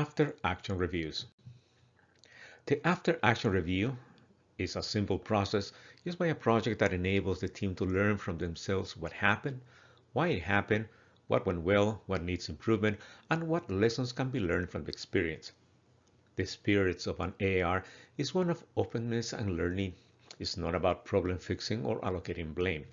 After action reviews. The after action review is a simple process used by a project that enables the team to learn from themselves what happened, why it happened, what went well, what needs improvement, and what lessons can be learned from the experience. The spirit of an AAR is one of openness and learning. It's not about problem fixing or allocating blame.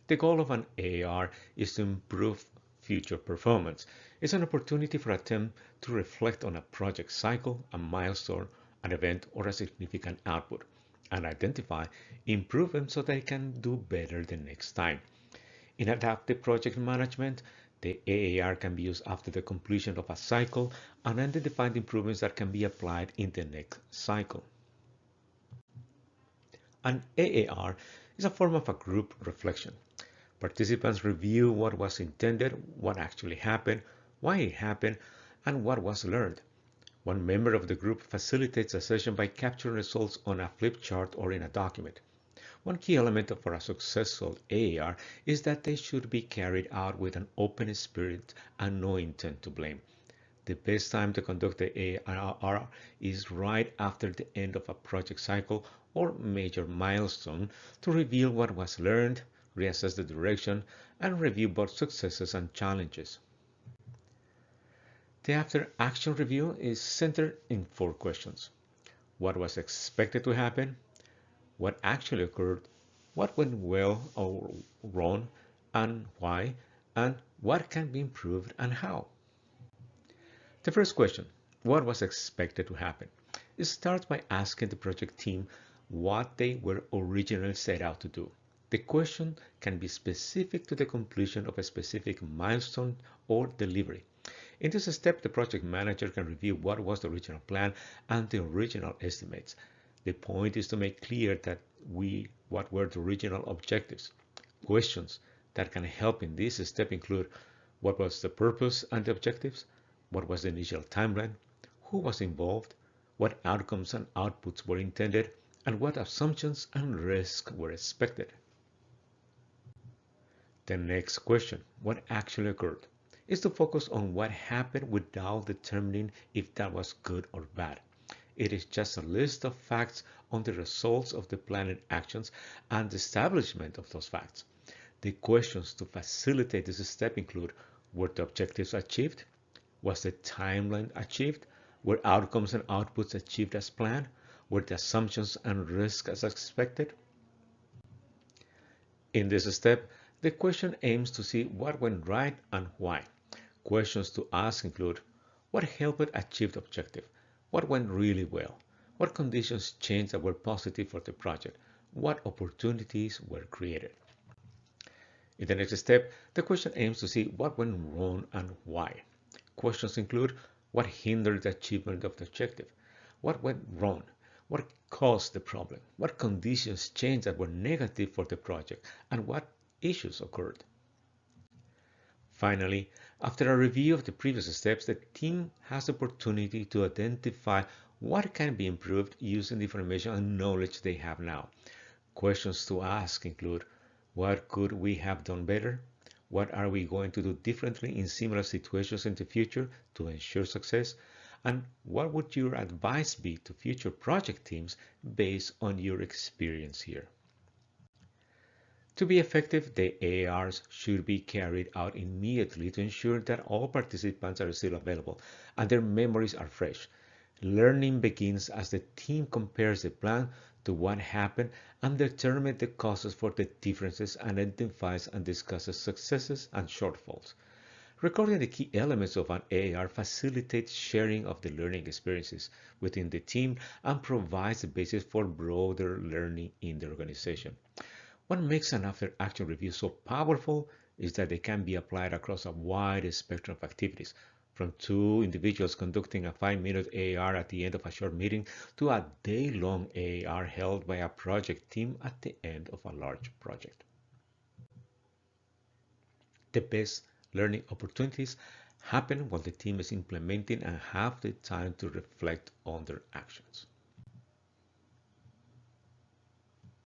The goal of an AAR is to improve future performance. It's an opportunity for a team to reflect on a project cycle, a milestone, an event, or a significant output, and identify improvements so they can do better the next time. In adaptive project management, the AAR can be used after the completion of a cycle and identify the improvements that can be applied in the next cycle. An AAR is a form of a group reflection. Participants review what was intended, what actually happened, why it happened, and what was learned. One member of the group facilitates a session by capturing results on a flip chart or in a document. One key element for a successful AAR is that they should be carried out with an open spirit and no intent to blame. The best time to conduct the AAR is right after the end of a project cycle or major milestone to reveal what was learned, reassess the direction, and review both successes and challenges. The after action review is centered in 4 questions. What was expected to happen? What actually occurred? What went well or wrong, and why? And what can be improved and how? The first question, what was expected to happen? It starts by asking the project team what they were originally set out to do. The question can be specific to the completion of a specific milestone or delivery. In this step, the project manager can review what was the original plan and the original estimates. The point is to make clear that what were the original objectives. Questions that can help in this step include what was the purpose and the objectives, what was the initial timeline, who was involved, what outcomes and outputs were intended, and what assumptions and risks were expected. The next question, what actually occurred, is to focus on what happened without determining if that was good or bad. It is just a list of facts on the results of the planned actions and the establishment of those facts. The questions to facilitate this step include, were the objectives achieved? Was the timeline achieved? Were outcomes and outputs achieved as planned? Were the assumptions and risks as expected? In this step, the question aims to see what went right and why. Questions to ask include, what helped achieve the objective? What went really well? What conditions changed that were positive for the project? What opportunities were created? In the next step, the question aims to see what went wrong and why. Questions include, what hindered the achievement of the objective? What went wrong? What caused the problem? What conditions changed that were negative for the project? And what issues occurred? Finally, after a review of the previous steps, the team has the opportunity to identify what can be improved using the information and knowledge they have now. Questions to ask include, what could we have done better? What are we going to do differently in similar situations in the future to ensure success? And what would your advice be to future project teams based on your experience here? To be effective, the AARs should be carried out immediately to ensure that all participants are still available and their memories are fresh. Learning begins as the team compares the plan to what happened and determines the causes for the differences and identifies and discusses successes and shortfalls. Recording the key elements of an AAR facilitates sharing of the learning experiences within the team and provides the basis for broader learning in the organization. What makes an after-action review so powerful is that they can be applied across a wide spectrum of activities, from 2 individuals conducting a 5-minute AAR at the end of a short meeting to a day-long AAR held by a project team at the end of a large project. The best learning opportunities happen while the team is implementing and have the time to reflect on their actions.